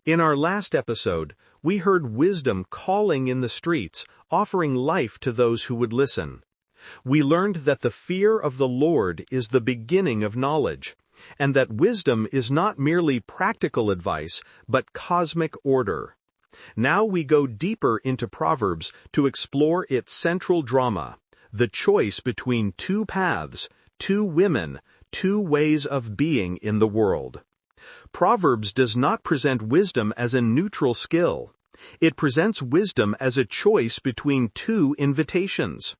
In our last episode, we heard wisdom calling in the streets, offering life to those who would listen. We learned that the fear of the Lord is the beginning of knowledge, and that wisdom is not merely practical advice, but cosmic order. Now we go deeper into Proverbs to explore its central drama, the choice between two paths, two women, two ways of being in the world. Proverbs does not present wisdom as a neutral skill. It presents wisdom as a choice between two invitations.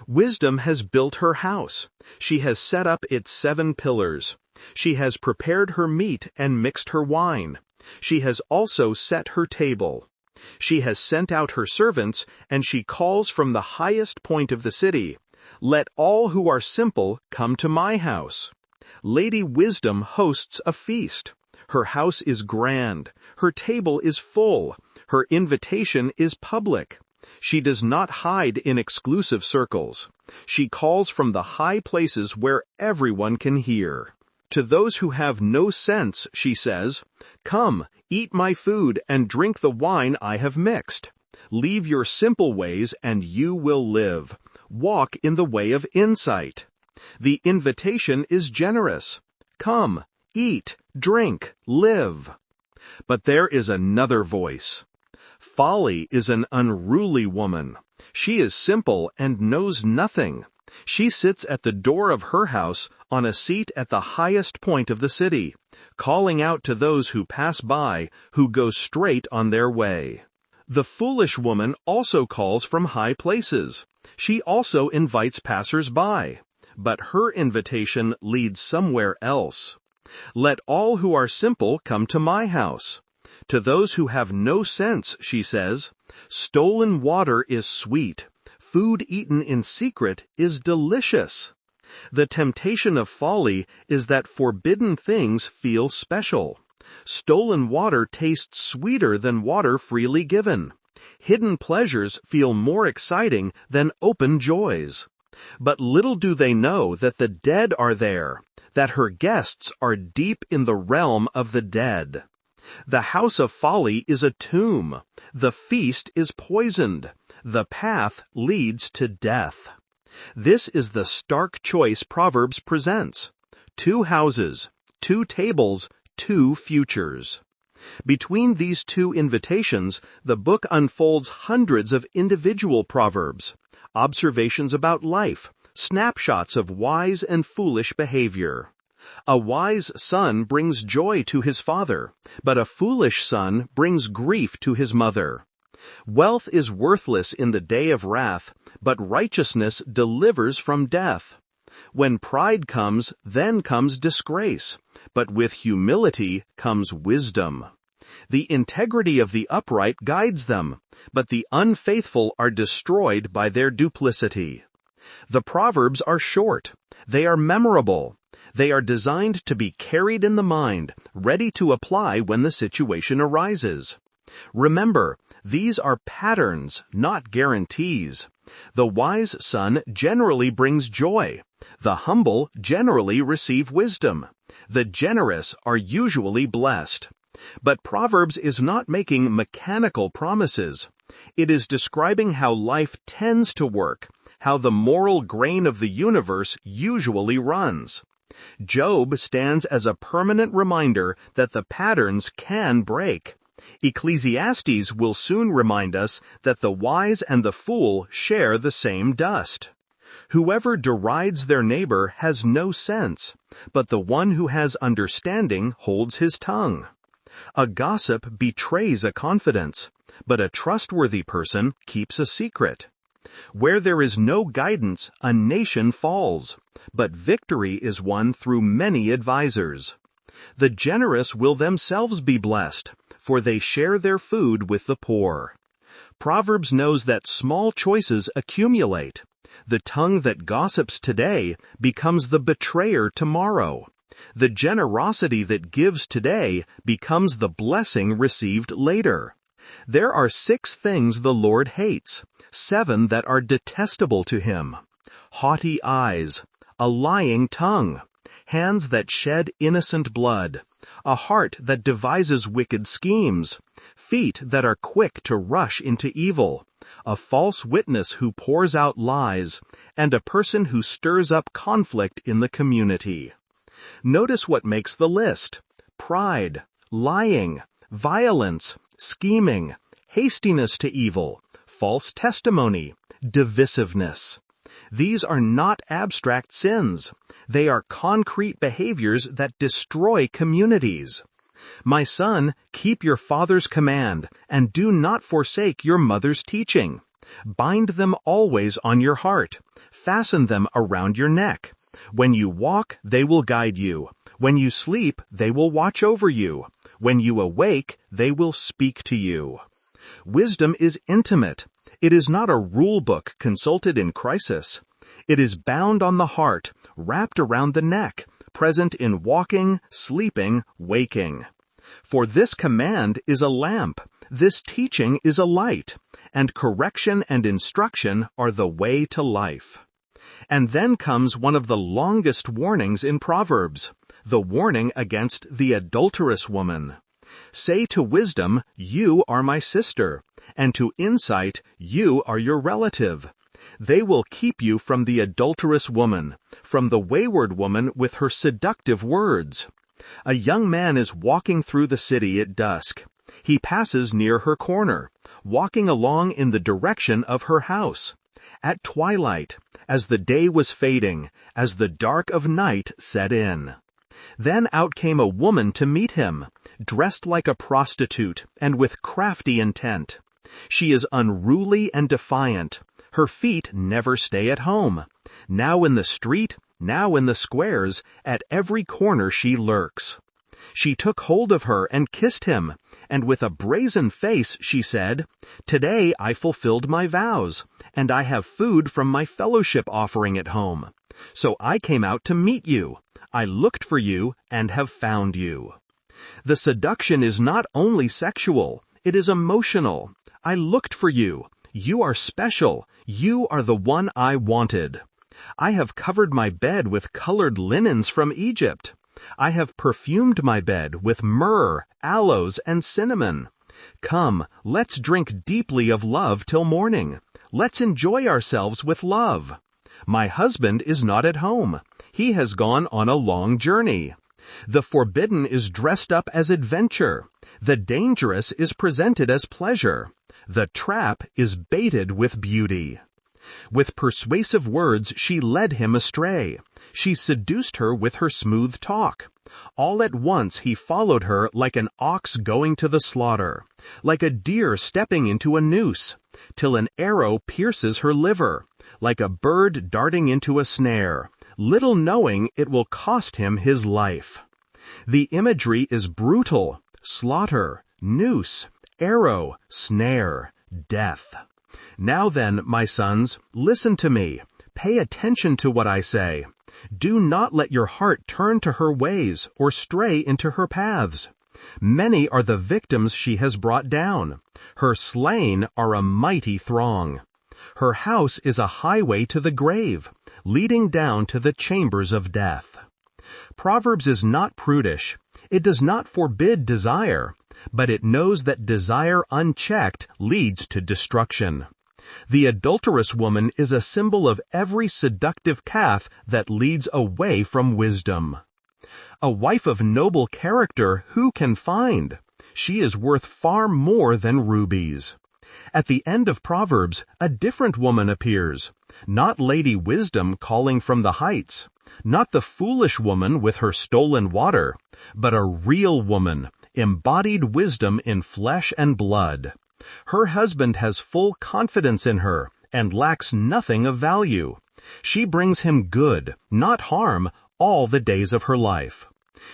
Wisdom has built her house. She has set up its 7 pillars. She has prepared her meat and mixed her wine. She has also set her table. She has sent out her servants, and she calls from the highest point of the city, "Let all who are simple come to my house." Lady Wisdom hosts a feast. Her house is grand. Her table is full. Her invitation is public. She does not hide in exclusive circles. She calls from the high places where everyone can hear. To those who have no sense, she says, "Come, eat my food and drink the wine I have mixed. Leave your simple ways and you will live. Walk in the way of insight." The invitation is generous. Come, eat, drink, live. But there is another voice. Folly is an unruly woman. She is simple and knows nothing. She sits at the door of her house on a seat at the highest point of the city, calling out to those who pass by, who go straight on their way. The foolish woman also calls from high places. She also invites passers-by, but her invitation leads somewhere else. "Let all who are simple come to my house." To those who have no sense, she says, "Stolen water is sweet. Food eaten in secret is delicious." The temptation of folly is that forbidden things feel special. Stolen water tastes sweeter than water freely given. Hidden pleasures feel more exciting than open joys. But little do they know that the dead are there, that her guests are deep in the realm of the dead. The house of folly is a tomb. The feast is poisoned. The path leads to death. This is the stark choice Proverbs presents. 2 houses, 2 tables, 2 futures. Between these 2 invitations, the book unfolds hundreds of individual proverbs, observations about life, snapshots of wise and foolish behavior. A wise son brings joy to his father, but a foolish son brings grief to his mother. Wealth is worthless in the day of wrath, but righteousness delivers from death. When pride comes, then comes disgrace, but with humility comes wisdom. The integrity of the upright guides them, but the unfaithful are destroyed by their duplicity. The Proverbs are short. They are memorable. They are designed to be carried in the mind, ready to apply when the situation arises. Remember, these are patterns, not guarantees. The wise son generally brings joy. The humble generally receive wisdom. The generous are usually blessed. But Proverbs is not making mechanical promises. It is describing how life tends to work, how the moral grain of the universe usually runs. Job stands as a permanent reminder that the patterns can break. Ecclesiastes will soon remind us that the wise and the fool share the same dust. Whoever derides their neighbor has no sense, but the one who has understanding holds his tongue. A gossip betrays a confidence, but a trustworthy person keeps a secret. Where there is no guidance, a nation falls, but victory is won through many advisers. The generous will themselves be blessed, for they share their food with the poor. Proverbs knows that small choices accumulate. The tongue that gossips today becomes the betrayer tomorrow. The generosity that gives today becomes the blessing received later. There are 6 things the Lord hates, 7 that are detestable to him: haughty eyes, a lying tongue, hands that shed innocent blood, a heart that devises wicked schemes, feet that are quick to rush into evil, a false witness who pours out lies, and a person who stirs up conflict in the community. Notice what makes the list: pride, lying, violence, scheming, hastiness to evil, false testimony, divisiveness. These are not abstract sins. They are concrete behaviors that destroy communities. My son, keep your father's command, and do not forsake your mother's teaching. Bind them always on your heart. Fasten them around your neck. When you walk, they will guide you. When you sleep, they will watch over you. When you awake, they will speak to you. Wisdom is intimate. It is not a rule book consulted in crisis. It is bound on the heart, wrapped around the neck, present in walking, sleeping, waking. For this command is a lamp, this teaching is a light, and correction and instruction are the way to life. And then comes one of the longest warnings in Proverbs, the warning against the adulterous woman. Say to wisdom, you are my sister, and to insight, you are your relative. They will keep you from the adulterous woman, from the wayward woman with her seductive words. A young man is walking through the city at dusk. He passes near her corner, walking along in the direction of her house. At twilight, as the day was fading, as the dark of night set in. Then out came a woman to meet him, dressed like a prostitute and with crafty intent. She is unruly and defiant. Her feet never stay at home. Now in the street, now in the squares, at every corner she lurks. She took hold of her and kissed him, and with a brazen face she said, "Today I fulfilled my vows, and I have food from my fellowship offering at home. So I came out to meet you. I looked for you and have found you." The seduction is not only sexual, it is emotional. I looked for you. You are special. You are the one I wanted. I have covered my bed with colored linens from Egypt. I have perfumed my bed with myrrh, aloes, and cinnamon. Come, let's drink deeply of love till morning. Let's enjoy ourselves with love. My husband is not at home. He has gone on a long journey. The forbidden is dressed up as adventure. The dangerous is presented as pleasure. The trap is baited with beauty. With persuasive words she led him astray. She seduced her with her smooth talk. All at once he followed her like an ox going to the slaughter, like a deer stepping into a noose, till an arrow pierces her liver, like a bird darting into a snare, little knowing it will cost him his life. The imagery is brutal: slaughter, noose, arrow, snare, death. Now then, my sons, listen to me. Pay attention to what I say. Do not let your heart turn to her ways or stray into her paths. Many are the victims she has brought down. Her slain are a mighty throng. Her house is a highway to the grave, leading down to the chambers of death. Proverbs is not prudish. It does not forbid desire, but it knows that desire unchecked leads to destruction. The adulterous woman is a symbol of every seductive path that leads away from wisdom. A wife of noble character who can find? She is worth far more than rubies. At the end of Proverbs, a different woman appears, not Lady Wisdom calling from the heights, not the foolish woman with her stolen water, but a real woman, embodied wisdom in flesh and blood. Her husband has full confidence in her and lacks nothing of value. She brings him good, not harm, all the days of her life.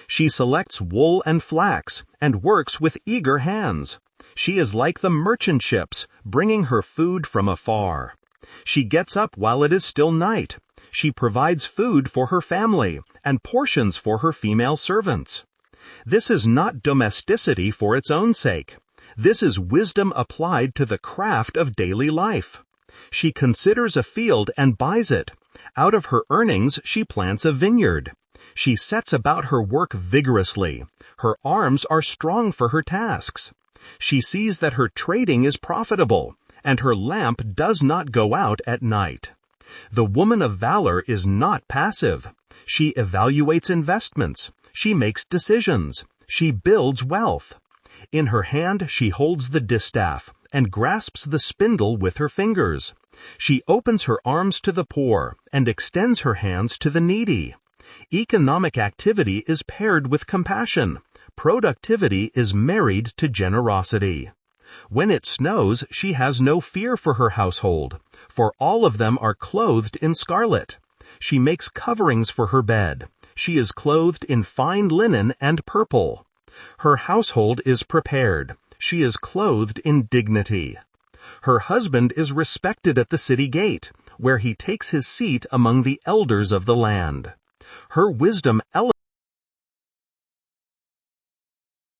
She selects wool and flax and works with eager hands. She is like the merchant ships, bringing her food from afar. She gets up while it is still night. She provides food for her family and portions for her female servants. This is not domesticity for its own sake. This is wisdom applied to the craft of daily life. She considers a field and buys it. Out of her earnings she plants a vineyard. She sets about her work vigorously. Her arms are strong for her tasks. She sees that her trading is profitable, and her lamp does not go out at night. The woman of valor is not passive. She evaluates investments. She makes decisions. She builds wealth. In her hand she holds the distaff and grasps the spindle with her fingers. She opens her arms to the poor and extends her hands to the needy. Economic activity is paired with compassion. Productivity is married to generosity. When it snows, she has no fear for her household, for all of them are clothed in scarlet. She makes coverings for her bed. She is clothed in fine linen and purple. Her household is prepared. She is clothed in dignity. Her husband is respected at the city gate, where he takes his seat among the elders of the land. Her wisdom elevates